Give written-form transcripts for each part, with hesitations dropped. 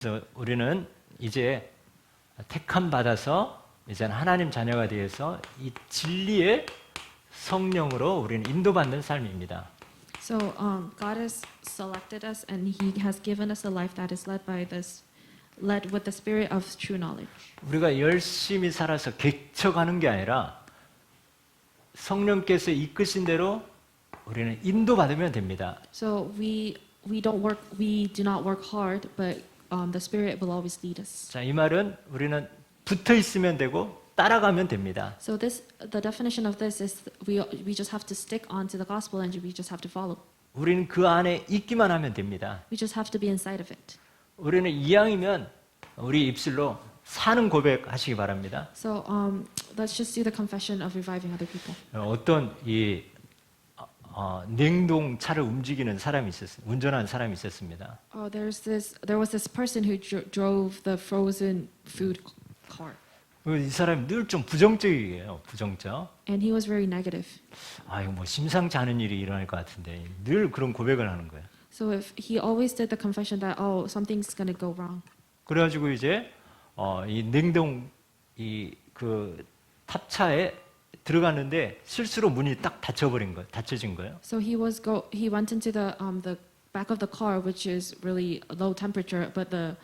그래서 우리는 이제 택함 받아서 이제 하나님 자녀가 되어서 이 진리의 성령으로 우리는 인도받는 삶입니다. So God has selected us, and He has given us a life that is led with the spirit of true knowledge. 우리가 열심히 살아서 개척하는 게 아니라 성령께서 이끄신 대로 우리는 인도받으면 됩니다. So we do not work hard, but the Spirit will always lead us. 자, 이 말은 우리는 붙어 있으면 되고 따라가면 됩니다. So the definition of this is we just have to stick onto the gospel, and we just have to follow. 우리는 그 안에 있기만 하면 됩니다. We just have to be inside of it. 우리는 이왕이면 우리 입술로 사는 고백하시기 바랍니다. So let's just do the confession of reviving other people. 어떤 이 냉동차를 움직이는 사람이 운전하는 사람이 있었습니다. There was this person who drove the frozen food car. 이 사람이 늘 좀 부정적이에요. 부정적. And he was very negative. 이거 뭐 심상치 않은 일이 일어날 것 같은데 늘 그런 고백을 하는 거예요. So if he always did the confession that something's going to go wrong. 그래가지고 이제 이 냉동 그 탑차에 들어갔는데 실수로 문이 딱 닫혀진 거예요. So he went into the back of the car, which is really low temperature, but the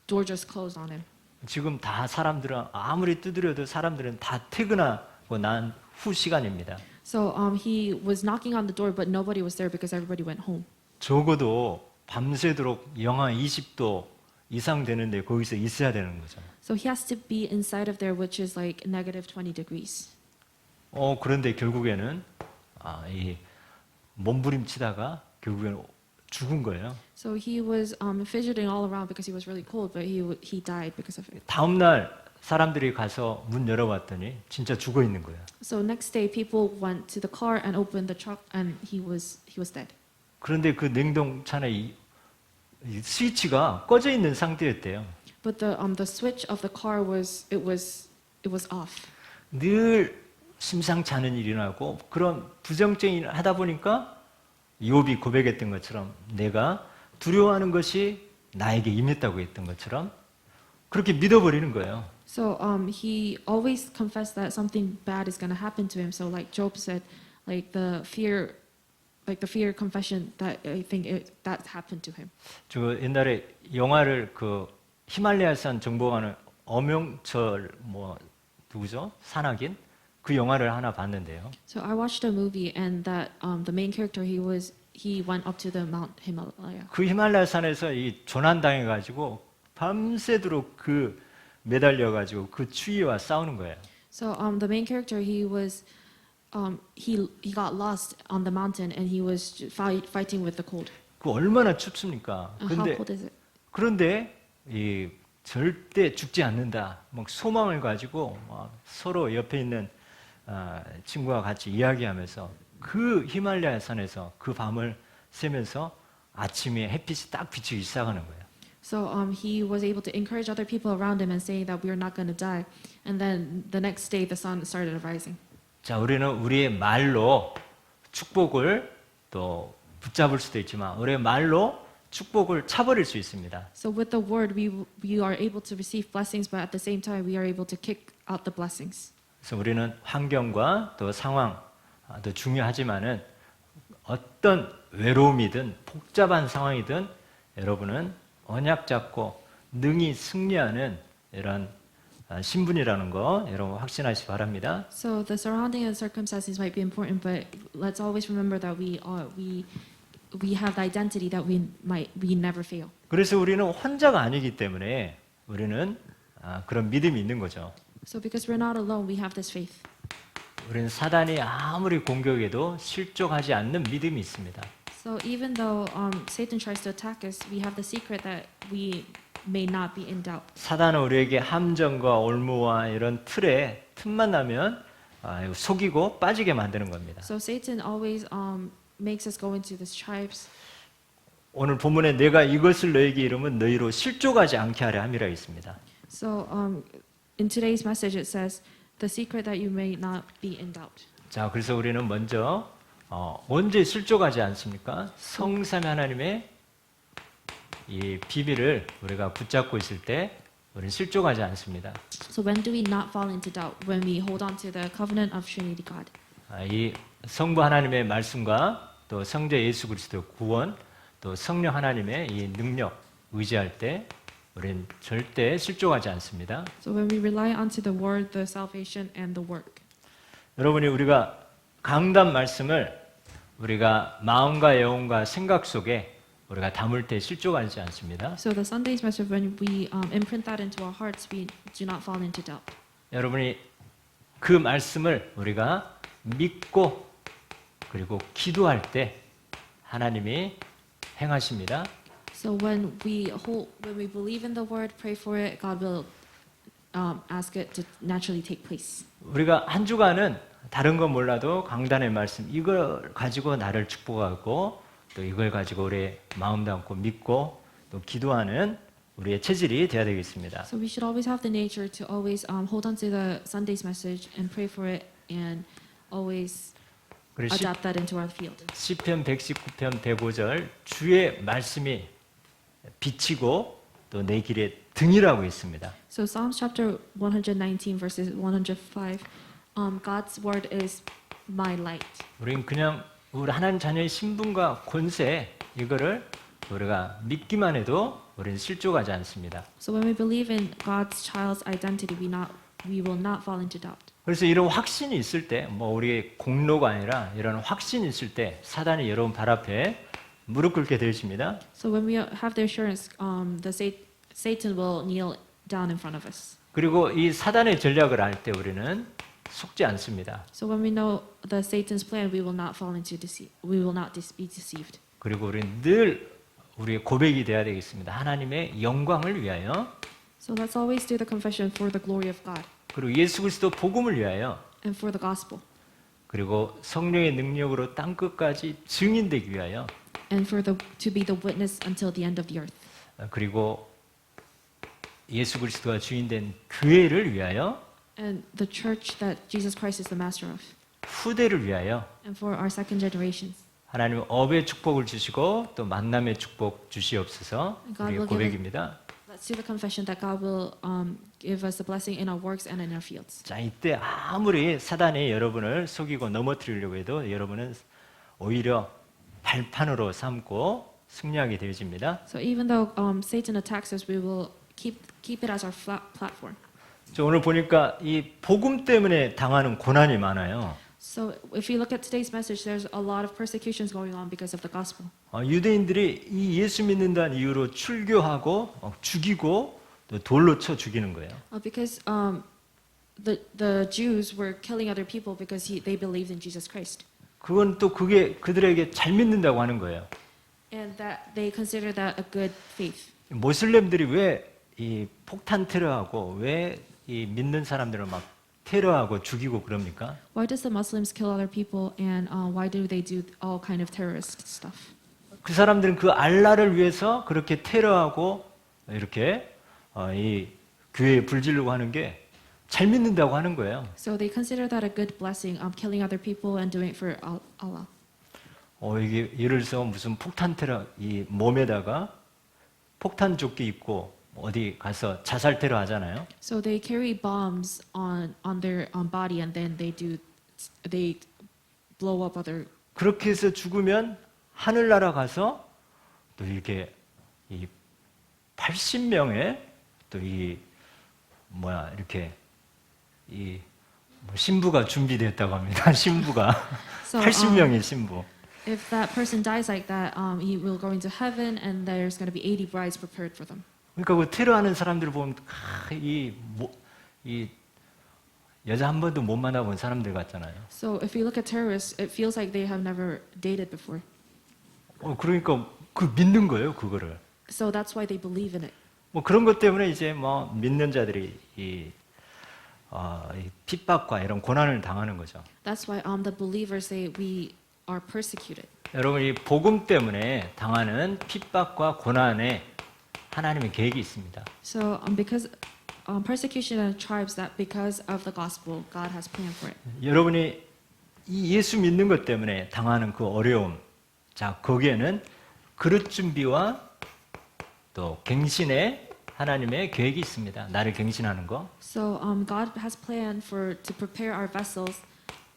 door just closed on him. 지금 다 사람들은 아무리 두드려도 사람들은 다 퇴근하고 난 후 시간입니다. So he was knocking on the door, but nobody was there because everybody went home. 적어도 밤새도록 영하 20도 이상 되는데 거기서 있어야 되는 거죠. So he has to be inside of there, which is like negative 20 degrees. 그런데 결국에는 이 몸부림치다가 결국에는 죽은 거예요. So he was fidgeting all around because he was really cold, but he died because of it. 다음 날 사람들이 가서 문 열어봤더니 진짜 죽어 있는 거예요. So next day, people went to the car and opened the truck, and he was dead. 그런데 그 냉동차의 이 스위치가 꺼져 있는 상태였대요. But the switch of the car was off. 늘 심상치 않은 일이 나고 그런 부정적인 일 하다 보니까 욥이 고백했던 것처럼 내가 두려워하는 것이 나에게 임했다고 했던 것처럼 그렇게 믿어버리는 거예요. So he always confessed that something bad is going to happen to him. So like Job said, like the fear confession that I think that happened to him. 저 옛날에 영화를 그 히말라야산 정복하는 엄영철 누구죠? 산악인 그 영화를 하나 봤는데요. So I watched a movie, and that the main character he went up to the Mount Himalaya. 그 히말라야산에서 이 조난당해 가지고 밤새도록 그 매달려 가지고 그 추위와 싸우는 거예요. So the main character he got lost on the mountain, and he was fighting with the cold. 그 얼마나 춥습니까? How cold is it? 그런데 이 절대 죽지 않는다. 막 소망을 가지고 막 서로 옆에 있는 친구와 같이 이야기하면서 그 히말라야 산에서 그 밤을 새면서 아침에 햇빛이 딱 비치기 시작하는 거예요. So he was able to encourage other people around him and saying that we are not going to die. And then the next day the sun started rising. 자, 우리는 우리의 말로 축복을 또 붙잡을 수도 있지만 우리의 말로 축복을 차버릴 수 있습니다. So with the word we are able to receive blessings, but at the same time we are able to kick out the blessings. 그래서 우리는 환경과 또 상황도 중요하지만은 어떤 외로움이든 복잡한 상황이든 여러분은 언약 잡고 능히 승리하는 이런 신분이라는 거 여러분 확신하시기 바랍니다. So the surrounding and circumstances might be important, but let's always remember that we have the identity that we never fail. 그래서 우리는 혼자가 아니기 때문에 우리는 그런 믿음이 있는 거죠. So because we're not alone, we have this faith. 우리는 사단이 아무리 공격해도 실족하지 않는 믿음이 있습니다. So even though Satan tries to attack us, we have the secret that we may not be in doubt. 사단은 우리에게 함정과 올무와 이런 틈만 나면 속이고 빠지게 만드는 겁니다. So Satan always makes us go into these tribes. 오늘 본문에 내가 이것을 너에게 이르면 너희로 실족하지 않게 하려 함이라 있습니다. So in today's message it says the secret that you may not be in doubt. 자, 그래서 우리는 먼저 언제 실족하지 않습니까? 성삼위 하나님의 이 비밀을 우리가 붙잡고 있을 때 우리는 실족하지 않습니다. So when do we not fall into doubt? When we hold on to the covenant of Trinity God. 이 성부 하나님의 말씀과 또 성자 예수 그리스도의 구원, 또 성령 하나님의 이 능력 의지할 때 우리는 절대 실족하지 않습니다. So when we rely onto the word, the salvation, and the work. 여러분이 우리가 강단 말씀을 우리가 마음과 영혼과 생각 속에 우리가 담을 때 실족하지 않습니다. So the Sunday's message, when we imprint that into our hearts, we do not fall into doubt. 여러분이 그 말씀을 우리가 믿고 그리고 기도할 때 하나님이 행하십니다. So when we believe in the word, pray for it, God will ask it to naturally take place. 우리가 한 주간은 다른 건 몰라도 강단의 말씀 이걸 가지고 나를 축복하고 또 이걸 가지고 우리의 마음 담고 믿고 또 기도하는 우리의 체질이 되어야 되겠습니다. So we should always have the nature to always hold on to the Sunday's message and pray for it and always 그래서 adapt that into our field. 시편 119편 105절 주의 말씀이 비치고 또 내 길의 등이라고 있습니다. So Psalms chapter 119 verses 105, God's word is my light. 우리는 그냥 우리 하나님 자녀의 신분과 권세 이거를 우리가 믿기만 해도 우리는 실족하지 않습니다. So when we believe in God's child's identity, we will not fall into doubt. 그래서 이런 확신이 있을 때, 뭐 우리의 공로가 아니라 이런 확신이 있을 때 사단이 여러분 발 앞에 무릎 꿇게 되십니다. So when we have the assurance, Satan will kneel down in front of us. 그리고 이 사단의 전략을 알 때 우리는 속지 않습니다. So when we know the Satan's plan, we will not fall into deceit. We will not be deceived. 그리고 우리는 늘 우리의 고백이 돼야 되겠습니다. 하나님의 영광을 위하여. So let's always do the confession for the glory of God 그리고 예수 그리스도 복음을 위하여. and for the gospel 그리고 성령의 능력으로 땅 끝까지 증인되기 위하여. and to be the witness until the end of the earth. 그리고 예수 그리스도가 주인된 교회를 위하여. And the church that Jesus Christ is the master of. 후대를 위하여. And for our second generations. 하나님은 업의 축복을 주시고 또 만남의 축복 주시옵소서. 우리의 고백입니다. Let's do the confession that God will give us the blessing in our works and in our fields. 자, 이때 아무리 사단이 여러분을 속이고 넘어뜨리려고 해도 여러분은 오히려 발판으로 삼고 승리하게 되어집니다. So even though Satan attacks us, we will keep it as our platform. 저 오늘 보니까 이 복음 때문에 당하는 고난이 많아요. So if you look at today's message, there's a lot of persecutions going on because of the gospel. 유대인들이 이 예수 믿는다는 이유로 출교하고 죽이고 또 돌로 쳐 죽이는 거예요. Because the Jews were killing other people because they believed in Jesus Christ. 그건 또 그게 그들에게 잘 믿는다고 하는 거예요. And that they consider that a good faith. 모슬렘들이 왜 이 폭탄 테러하고 왜 이 믿는 사람들을 막 테러하고 죽이고 그럽니까? Why does the Muslims kill other people and why do they do all kind of terrorist stuff? 그 사람들은 그 알라를 위해서 그렇게 테러하고 이렇게 이 교회에 불지르고 하는 게 잘 믿는다고 하는 거예요. So they consider that a good blessing, killing other people and doing it for Allah. 이게 예를 들어서 무슨 폭탄 테러 이 몸에다가 폭탄 조끼 입고 어디 가서 자살 테러 하잖아요. So they carry bombs on their body and then they blow up other. 그렇게 해서 죽으면 하늘나라 가서 또 이렇게 이 80명의 또 이 이렇게 이 신부가 준비됐다고 합니다. 신부가 So, 80명의 신부. If that person dies like that, he will go into heaven and there's going to be 80 brides prepared for them. 그러니까 그 테러하는 사람들을 보면 이 여자 한 번도 못 만나본 사람들 같잖아요. So if you look at terrorists, it feels like they have never dated before. 그러니까 그 믿는 거예요, 그거를. So that's why they believe in it. 그런 것 때문에 이제 믿는 자들이 이 핍박과 이런 고난을 당하는 거죠. That's why the believers say we are persecuted. 여러분 이 복음 때문에 당하는 핍박과 고난에 하나님의 계획이 있습니다. So because persecution and tribes that because of the gospel, God has planned for it. 여러분이 이 예수 믿는 것 때문에 당하는 그 어려움, 자 거기에는 그릇 준비와 또 갱신에 하나님의 계획이 있습니다. 나를 갱신하는 거. So God has planned to prepare our vessels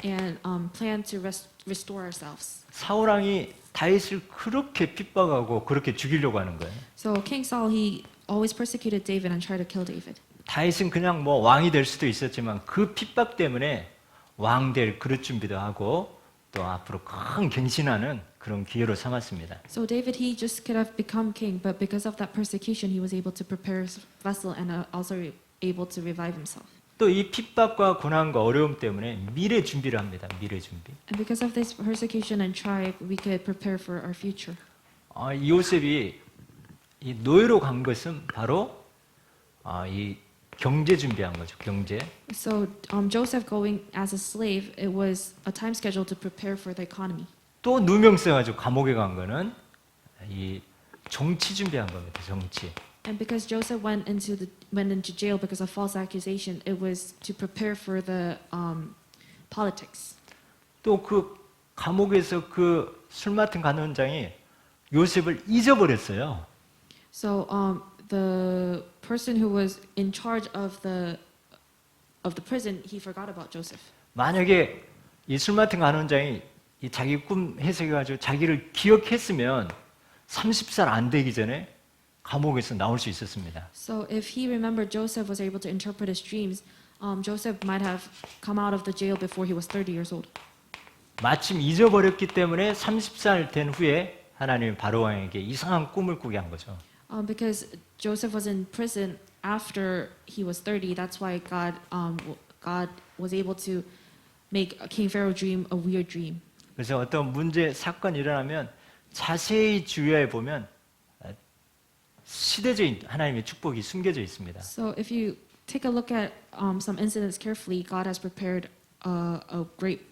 and plan to restore ourselves. 사울 왕이 다윗을 그렇게 핍박하고 그렇게 죽이려고 하는 거예요. So King Saul, he always persecuted David and tried to kill David. 다윗은 그냥 뭐 왕이 될 수도 있었지만 그 핍박 때문에 왕 될 그릇 준비도 하고 또 앞으로 큰 갱신하는 그런 기회로 삼았습니다. So David, he just could have become king, but because of that persecution, he was able to prepare his vessel and also able to revive himself. 또 이 핍박과 고난과 어려움 때문에 미래 준비를 합니다. 미래 준비. And because of this persecution and tribe, we could prepare for our future. 이 요셉이 이 노예로 간 것은 바로 이 경제 준비한 거죠. 경제. So Joseph going as a slave, it was a time schedule to prepare for the economy. 또 누명 써가지고 감옥에 간 거는 이 정치 준비한 겁니다. 정치. And because Joseph went into jail because of false accusation, it was to prepare for the politics. 또 그 감옥에서 그 술 맡은 간원장이 요셉을 잊어버렸어요. So the person who was in charge of the prison, he forgot about Joseph. 만약에 이 술 맡은 간원장이 이 자기 꿈 해석해가지고 자기를 기억했으면 30살 안 되기 전에 감옥에서 나올 수 있었습니다. So if he remembered Joseph was able to interpret his dreams, Joseph might have come out of the jail before he was 30 years old. 마침 잊어버렸기 때문에 30살 된 후에 하나님이 바로 왕에게 이상한 꿈을 꾸게 한 거죠. Because Joseph was in prison after he was 30, that's why God was able to make King Pharaoh dream a weird dream. 그래서 어떤 문제, 사건이 일어나면 자세히 주의해 보면 시대적인 하나님의 축복이 숨겨져 있습니다. So if you take a look at some incidents carefully, God has prepared a great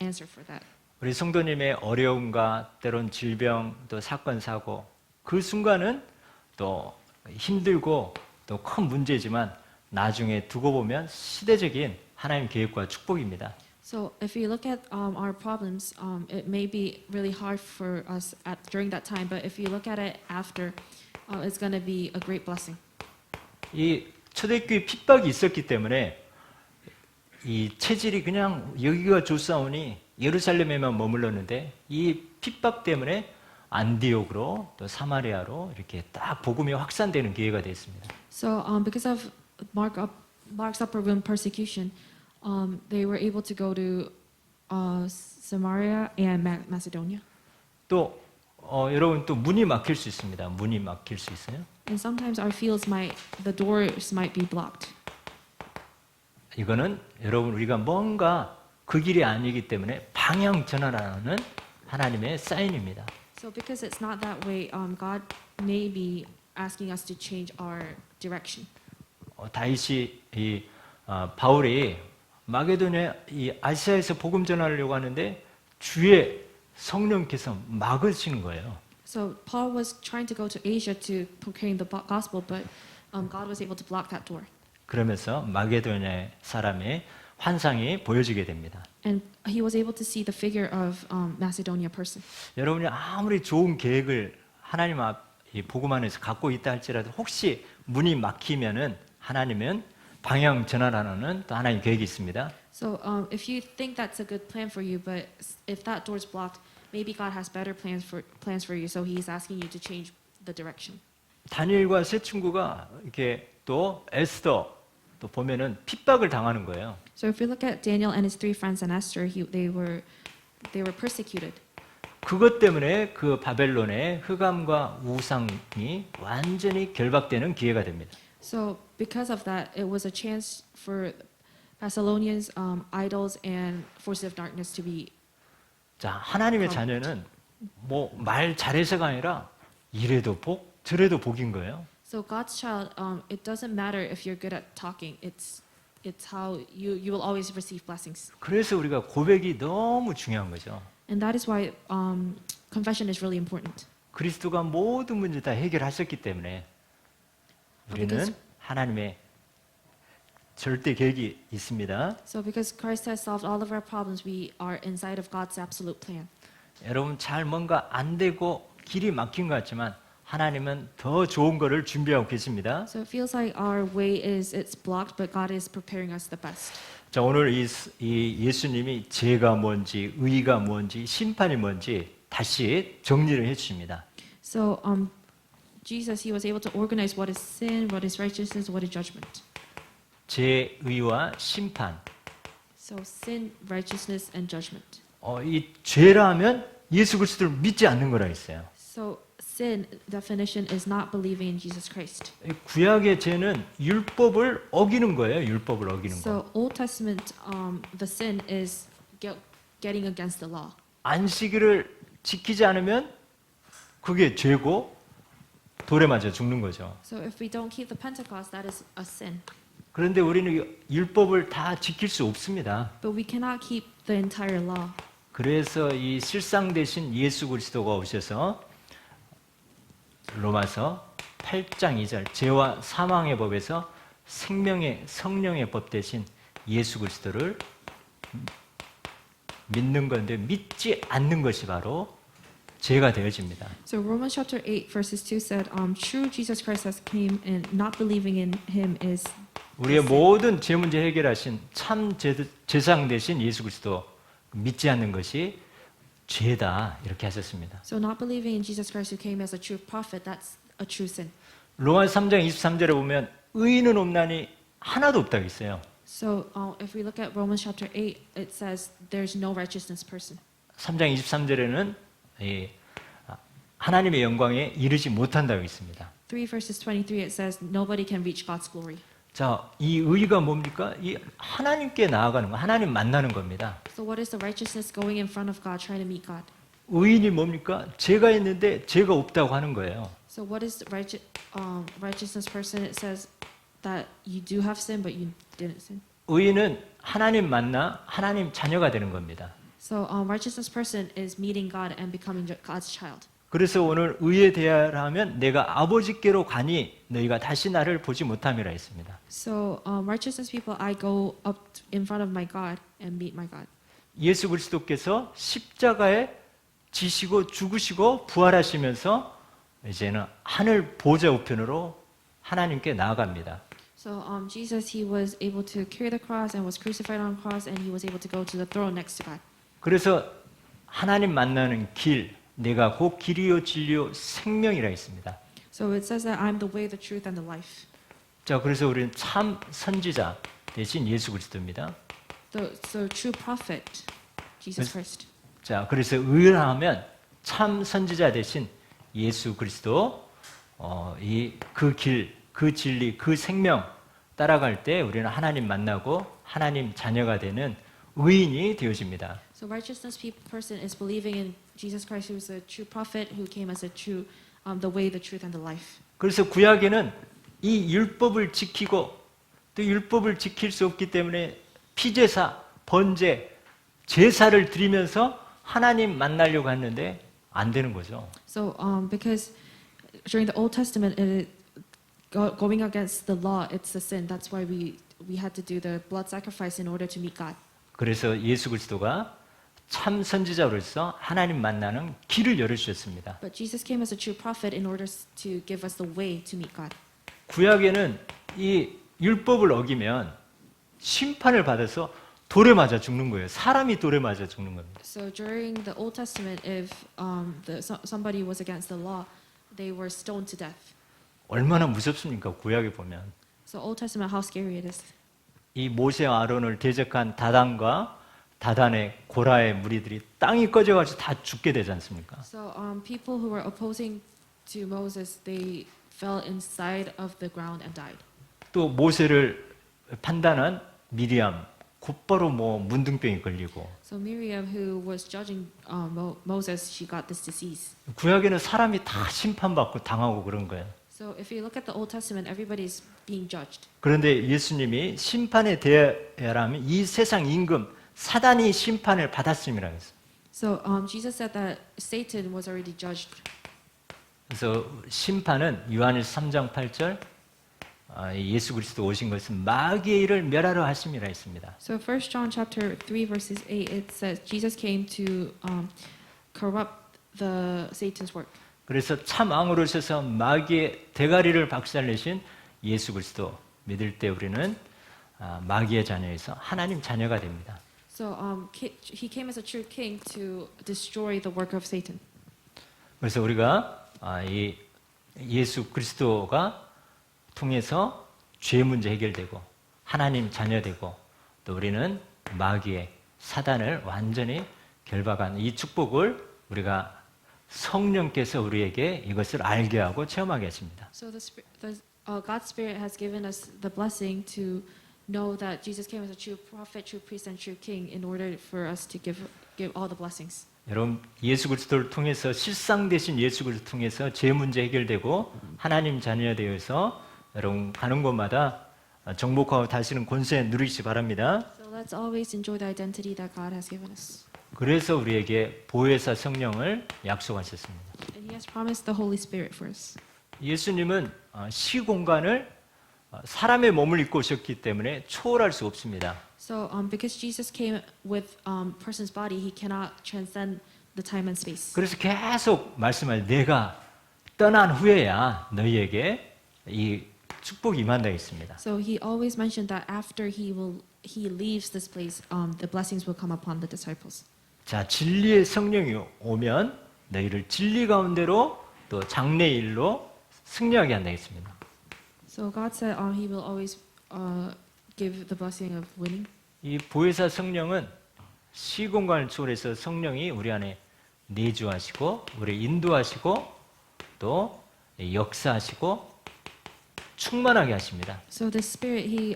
answer for that. 우리 성도님의 어려움과 때론 질병, 또 사건, 사고 그 순간은 또 힘들고 또 큰 문제지만 나중에 두고 보면 시대적인 하나님 계획과 축복입니다. So if you look at our problems, it may be really hard for us during that time, but if you look at it after, it's going to be a great blessing. 이 초대교회 핍박이 있었기 때문에 이 체질이 그냥 여기가 좋사오니 예루살렘에만 머물렀는데 이 핍박 때문에 안디옥으로 또 사마리아로 이렇게 딱 복음이 확산되는 기회가 됐습니다. So because of Mark's upper room persecution, they were able to go to Samaria and Macedonia. 또 여러분 또 문이 막힐 수 있습니다. 문이 막힐 수 있어요. And sometimes our the doors might be blocked. 이거는 여러분 우리가 뭔가 그 길이 아니기 때문에 방향 전환하는 하나님의 사인입니다. So because it's not that way, God may be asking us to change our direction. 다윗이 바울이 마게도냐 이 아시아에서 복음 전하려고 하는데 주의 성령께서 막으시는 거예요. So Paul was trying to go to Asia to proclaim the gospel, but God was able to block that door. 그러면서 마게도냐 사람의 환상이 보여지게 됩니다. And he was able to see the figure of Macedonia person. 여러분이 아무리 좋은 계획을 하나님 이 복음 안에서 갖고 있다 할지라도 혹시 문이 막히면은 하나님은 방향 전환하는 또 하나님 계획이 있습니다. So if you think that's a good plan for you, but if that door's blocked, maybe God has better plans for you. So He's asking you to change the direction. 다니엘과 세 친구가 이렇게 또 에스더 또 보면은 핍박을 당하는 거예요. So if we look at Daniel and his three friends and Esther, they were persecuted. 그것 때문에 그 바벨론의 흑암과 우상이 완전히 결박되는 기회가 됩니다. So because of that, it was a chance for Thessalonians, idols, and forces of darkness to be. 자, 하나님의 자녀는 뭐 말 잘해서가 아니라 이래도 복, 저래도 복인 거예요. So God's child, it doesn't matter if you're good at talking. It's how you will always receive blessings. 그래서 우리가 고백이 너무 중요한 거죠. And that is why confession is really important. 그리스도가 모든 문제 다 해결하셨기 때문에 우리는 하나님의 절대 계획이 있습니다. So because Christ has solved all of our problems, we are inside of God's absolute plan. 여러분 잘 뭔가 안 되고 길이 막힌 것 같지만 하나님은 더 좋은 거를 준비하고 계십니다. So it feels like our way is it's blocked, but God is preparing us the best. 자, 오늘 이 예수님이 죄가 뭔지, 의가 뭔지, 심판이 뭔지 다시 정리를 해 주십니다. So Jesus, he was able to organize what is sin, what is righteousness, what is judgment. 죄의와 심판. So sin, righteousness, and judgment. 이 죄라면 예수 그리스도를 믿지 않는 거라 했어요. So sin definition is not believing in Jesus Christ. 이 구약의 죄는 율법을 어기는 거예요. 율법을 어기는 거. So Old Testament, the sin is getting against the law. 안식일을 지키지 않으면 그게 죄고 돌에 맞아 죽는 거죠. So if we don't keep the Pentecost, that is a sin. 그런데 우리는 율법을 다 지킬 수 없습니다. But we cannot keep the entire law. 그래서 이 실상 대신 예수 그리스도가 오셔서 로마서 8장 2절 죄와 사망의 법에서 생명의 성령의 법 대신 예수 그리스도를 믿는 건데 믿지 않는 것이 바로 죄가 되어집니다. So Romans chapter 8 verses 2 said, true Jesus Christ has came and not believing in him is 우리의 모든 죄 문제 해결하신 참 제상 대신 예수 그리스도 믿지 않는 것이 죄다 이렇게 하셨습니다. So not believing in Jesus Christ who came as a true prophet, that's a true sin. 로마서 3장 23절에 보면 의인은 없나니 하나도 없다고 있어요. So if we look at Romans chapter 8, it says there's no righteousness person. 3장 23절에는 하나님의 영광에 이르지 못한다고 있습니다. 3 verses 23 it says nobody can reach God's glory. 자, 이 의가 뭡니까? 이 하나님께 나아가는 거, 하나님 만나는 겁니다. So what is the righteousness going in front of God trying to meet God? 의인이 뭡니까? 죄가 있는데 죄가 없다고 하는 거예요. So what is righteousness person? It says that you do have sin but you didn't sin. 의인은 하나님 만나 하나님 자녀가 되는 겁니다. So righteousness person is meeting God and becoming God's child. 그래서 오늘 의에 대하여 하면 내가 아버지께로 가니 너희가 다시 나를 보지 못함이라 했습니다. So righteousness people, I go up in front of my God and meet my God. 예수 그리스도께서 십자가에 지시고 죽으시고 부활하시면서 이제는 하늘 보좌 우편으로 하나님께 나아갑니다. So Jesus, he was able to carry the cross and was crucified on the cross, and he was able to go to the throne next to God. 그래서 하나님 만나는 길, 내가 곧 길이요 진리요 생명이라 했습니다. So it says that I'm the way, the truth, and the life. 자, 그래서 우리는 참 선지자 대신 예수 그리스도입니다. So true prophet, Jesus Christ. 자, 그래서 의하면 참 선지자 대신 예수 그리스도, 그 길, 그 진리, 그 생명 따라갈 때 우리는 하나님 만나고 하나님 자녀가 되는 의인이 되어집니다. So righteousness person is believing in Jesus Christ, who is a true prophet, who came as a true, the way, the truth, and the life. 그래서 구약에는 이 율법을 지키고 또 율법을 지킬 수 없기 때문에 피제사, 번제, 제사를 드리면서 하나님 만나려고 했는데 안 되는 거죠. So because during the Old Testament, going against the law, it's a sin. That's why we had to do the blood sacrifice in order to meet God. 그래서 예수 그리스도가 참 선지자로서 하나님 만나는 길을 열어주셨습니다. But Jesus came as a true prophet in order to give us the way to meet God. 구약에는 이 율법을 어기면 심판을 받아서 돌에 맞아 죽는 거예요. 사람이 돌에 맞아 죽는 겁니다. So during the Old Testament, if somebody was against the law, they were stoned to death. 얼마나 무섭습니까? 구약에 보면. So Old Testament, how scary it is. 이 모세와 아론을 대적한 다단과 다단의 고라의 무리들이 땅이 꺼져가지고 다 죽게 되지 않습니까? So people who were opposing to Moses, they fell inside of the ground and died. 또 모세를 판단한 미리암 곧바로 문둥병이 걸리고. So Miriam, who was judging Moses, she got this disease. 구약에는 사람이 다 심판받고 당하고 그런 거예요. So if you look at the Old Testament, everybody's being judged. 그런데 예수님이 심판에 대하여라면 이 세상 임금 사단이 심판을 받았음이라고 했어요. So Jesus said that Satan was already judged. 그래서 심판은 요한일서 3장 8절 예수 그리스도 오신 것은 마귀의 일을 멸하러 하심이라 했습니다. So 1 John chapter 3 verses 8 it says Jesus came to corrupt the Satan's work. 그래서 참 왕으로 오셔서 마귀의 대가리를 박살내신 예수 그리스도 믿을 때 우리는 마귀의 자녀에서 하나님 자녀가 됩니다. So he came as a true king to destroy the work of Satan. 그래서 우리가 이 예수 그리스도가 통해서 죄 문제 해결되고 하나님 자녀 되고 또 우리는 마귀의 사단을 완전히 결박한 이 축복을 우리가 성령께서 우리에게 이것을 알게 하고 체험하게 했습니다. So God's Spirit has given us the blessing to know that Jesus came as a true prophet, true priest, and true king in order for us to give all the blessings. 여러분 예수 그리스도를 통해서 실상 되신 예수 그리스도를 통해서 죄 문제 해결되고 하나님 자녀 되어서 여러분 가는 곳마다 정복하고 다시는 권세 누리시기 바랍니다. So let's always enjoy the identity that God has given us. 그래서 우리에게 보혜사 성령을 약속하셨습니다. And He has promised the Holy Spirit for us. 예수님은 시공간을 사람의 몸을 입고 오셨기 때문에 초월할 수 없습니다. So because Jesus came with person's body, He cannot transcend the time and space. 그래서 계속 말씀하여 내가 떠난 후에야 너희에게 이 축복이 임한다 했습니다. So He always mentioned that after He leaves this place, the blessings will come upon the disciples. 자, 진리의 성령이 오면 너희를 진리 가운데로 또 장래 일로 승리하게 한다 했습니다. So God said He will always give the blessing of winning. 이 보혜사 성령은 시공간을 초월해서 성령이 우리 안에 내주하시고 우리 인도하시고 또 역사하시고 충만하게 하십니다. So the Spirit, He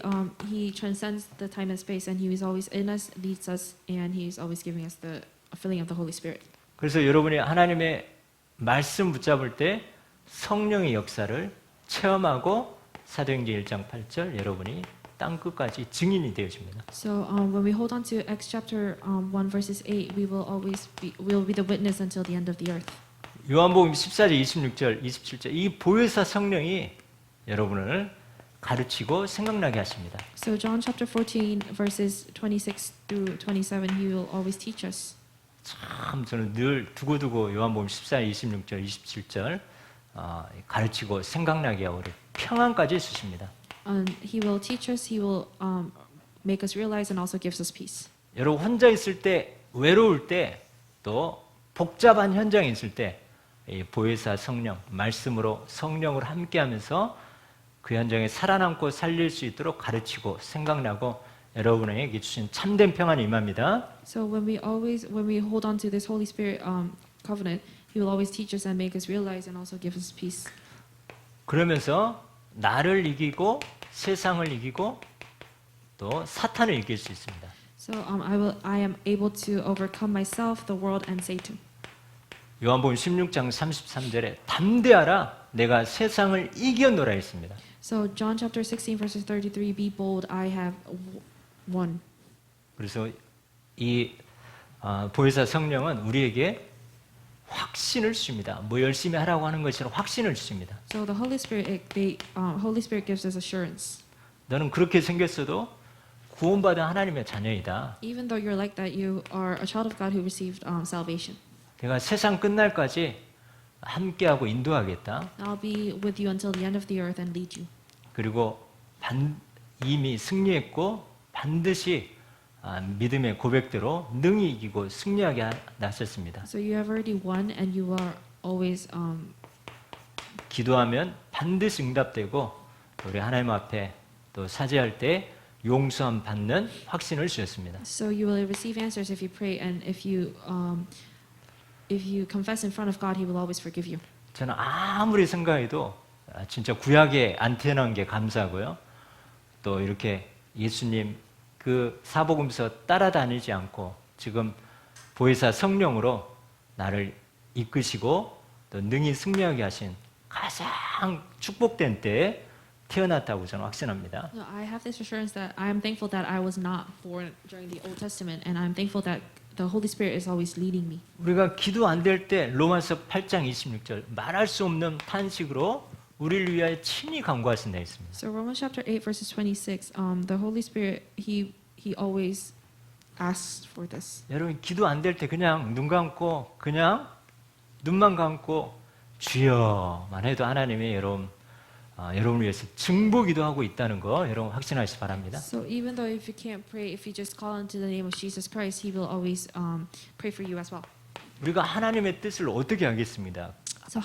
transcends the time and space, and He is always in us, leads us, and He is always giving us the filling of the Holy Spirit. 그래서 여러분이 하나님의 말씀 붙잡을 때 성령의 역사를 체험하고 사도행전 1장 8절 여러분이 땅 끝까지 증인이 되어집니다. So when we hold on to Acts chapter 1 verses 8, we will be the witness until the end of the earth. 요한복음 14절 26절 27절 이 보혜사 성령이 여러분을 가르치고 생각나게 하십니다. So John chapter 14 verses 26 through 27, He will always teach us. 참 저는 늘 두고두고 요한복음 14절 26절 27절 가르치고 생각나게 하고 우리 평안까지 주십니다. And He will teach us. He will make us realize and also gives us peace. 여러분 혼자 있을 때 외로울 때 또 복잡한 현장에 있을 때 이 보혜사 성령 말씀으로 성령을 함께하면서 그 현장에 살아남고 살릴 수 있도록 가르치고 생각나고 여러분에게 주신 참된 평안이 임합니다. So when we hold on to this Holy Spirit covenant, He will always teach us and make us realize and also give us peace. 그러면서 나를 이기고 세상을 이기고 또 사탄을 이길 수 있습니다. So I am able to overcome myself, the world, and Satan. 요한복음 16장 33절에 담대하라 내가 세상을 이겼노라 했습니다. So John chapter 16 verses 33, be bold, I have won. 그래서 이 보혜사 성령은 우리에게 확신을 주십니다. 뭐 열심히 하라고 하는 것이라 확신을 주십니다. So the Holy Spirit gives us assurance. 너는 그렇게 생겼어도 구원받은 하나님의 자녀이다. Even though you're like that, you are a child of God who received salvation. 내가 세상 끝날까지 함께하고 인도하겠다. I'll be with you until the end of the earth and lead you. 그리고 이미 승리했고 반드시 믿음의 고백대로 능히 이기고 승리하게 나섰습니다. So you have already won, and you are always 기도하면 반드시 응답되고 우리 하나님 앞에 또 사죄할 때 용서함 받는 확신을 주셨습니다. So you will receive answers if you pray, and if you confess in front of God, He will always forgive you. 저는 아무리 생각해도 진짜 구약에 안 태어난 게 감사하고요. 또 이렇게 예수님 그 사복음서 따라다니지 않고 지금 보혜사 성령으로 나를 이끄시고 또 능히 승리하게 하신 가장 축복된 때에 태어났다고 저는 확신합니다. No, I have this assurance that I am thankful that I was not born during the Old Testament, and I'm thankful that the Holy Spirit is always leading me. 우리가 기도 안 될 때 로마서 8장 26절 말할 수 없는 탄식으로 우리를 위하여 친히 간구하신다 했습니다. So Romans chapter 8 verses 26, the Holy Spirit he always asks for this. 여러분 기도 안 될 때 그냥 눈 감고 그냥 눈만 감고 주여만 해도 하나님이 여러분을 위해서 증보기도 하고 있다는 거 여러분 확신하시기 바랍니다. So even though if you can't pray, if you just call into the name of Jesus Christ, He will always pray for you as well. 우리가 하나님의 뜻을 어떻게 알겠습니다?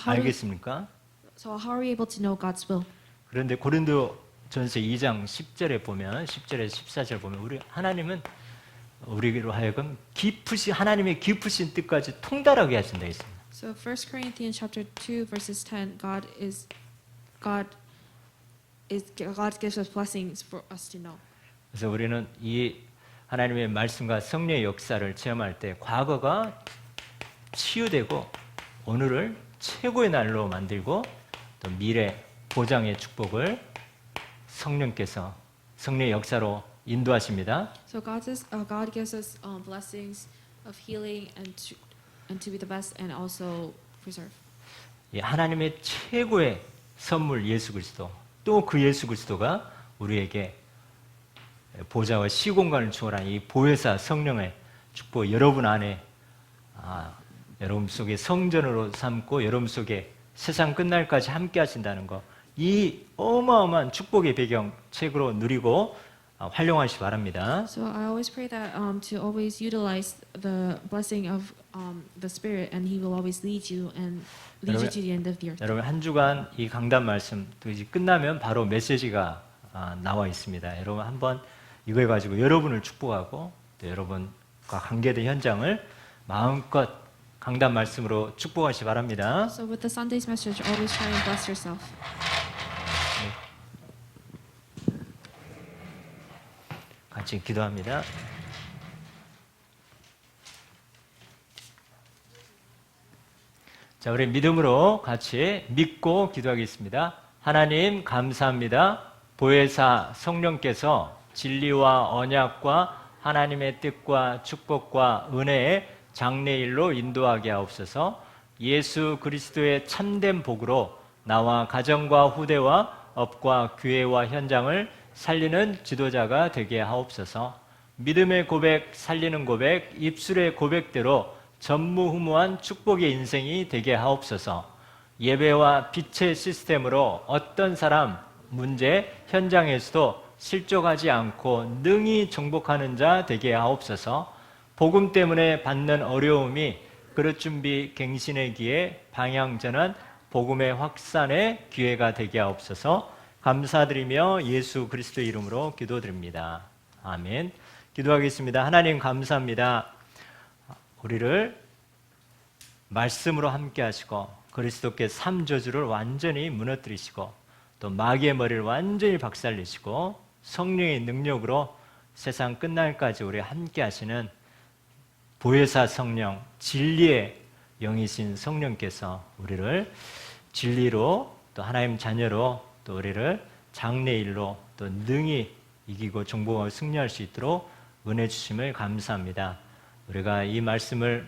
알겠습니까? So how are we able to know God's will? 그런데 고린도전서 2장 10절에 보면 10절에서 14절 보면 우리 하나님은 우리로 하여금 하나님의 깊으신 뜻까지 통달하게 하신다 했습니다. So 1 Corinthians chapter 2 verses 10, God gives us blessings for us to know. 그래서 우리는 이 하나님의 말씀과 성령의 역사를 체험할 때 과거가 치유되고 오늘을 최고의 날로 만들고 또 미래 보장의 축복을 성령의 역사로 인도하십니다. So God gives us blessings of healing and to be the best and also preserve. 이 하나님의 최고의 선물 예수 그리스도 또 그 예수 그리스도가 우리에게 보좌와 시공간을 초월한 이 보혜사 성령의 축복 여러분 안에 여러분 속에 성전으로 삼고 여러분 속에 세상 끝날까지 함께 하신다는 거 이 어마어마한 축복의 배경 책으로 누리고 활용하시기 바랍니다. So I always pray that to always utilize the blessing of the Spirit, and He will always lead you to the end of the earth. 여러분 한 주간 이 강단 말씀 또 이제 끝나면 바로 메시지가 나와 있습니다. 여러분 한번 이걸 가지고 여러분을 축복하고 또 여러분과 관계된 현장을 마음껏 강단 말씀으로 축복하시기 바랍니다. So with the Sunday's message, always try and bless yourself. 같이 기도합니다. 자, 우리 믿음으로 같이 믿고 기도하겠습니다. 하나님 감사합니다. 보혜사 성령께서 진리와 언약과 하나님의 뜻과 축복과 은혜의 장래일로 인도하게 하옵소서. 예수 그리스도의 참된 복으로 나와 가정과 후대와 업과 교회와 현장을 살리는 지도자가 되게 하옵소서. 믿음의 고백, 살리는 고백, 입술의 고백대로 전무후무한 축복의 인생이 되게 하옵소서. 예배와 빛의 시스템으로 어떤 사람, 문제, 현장에서도 실족하지 않고 능히 정복하는 자 되게 하옵소서. 복음 때문에 받는 어려움이 그릇 준비 갱신의 기회, 방향 전환, 복음의 확산의 기회가 되게 하옵소서. 감사드리며 예수 그리스도 이름으로 기도드립니다. 아멘. 기도하겠습니다. 하나님 감사합니다. 우리를 말씀으로 함께 하시고 그리스도께 삼저주를 완전히 무너뜨리시고 또 마귀의 머리를 완전히 박살내시고 성령의 능력으로 세상 끝날까지 우리 함께 하시는 보혜사 성령, 진리의 영이신 성령께서 우리를 진리로 또 하나님 자녀로 또 우리를 장래일로 또 능히 이기고 정복하고 승리할 수 있도록 은혜 주심을 감사합니다. 우리가 이 말씀을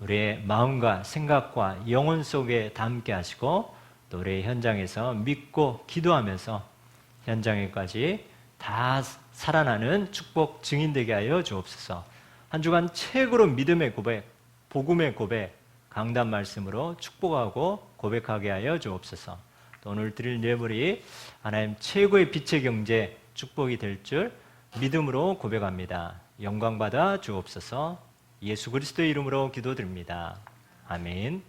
우리의 마음과 생각과 영혼 속에 담게 하시고 또 우리의 현장에서 믿고 기도하면서 현장에까지 다 살아나는 축복 증인되게 하여 주옵소서. 한 주간 최고로 믿음의 고백, 복음의 고백, 강단 말씀으로 축복하고 고백하게 하여 주옵소서. 또 오늘 드릴 예물이 하나님 최고의 빛의 경제 축복이 될 줄 믿음으로 고백합니다. 영광 받아 주옵소서. 예수 그리스도의 이름으로 기도드립니다. 아멘.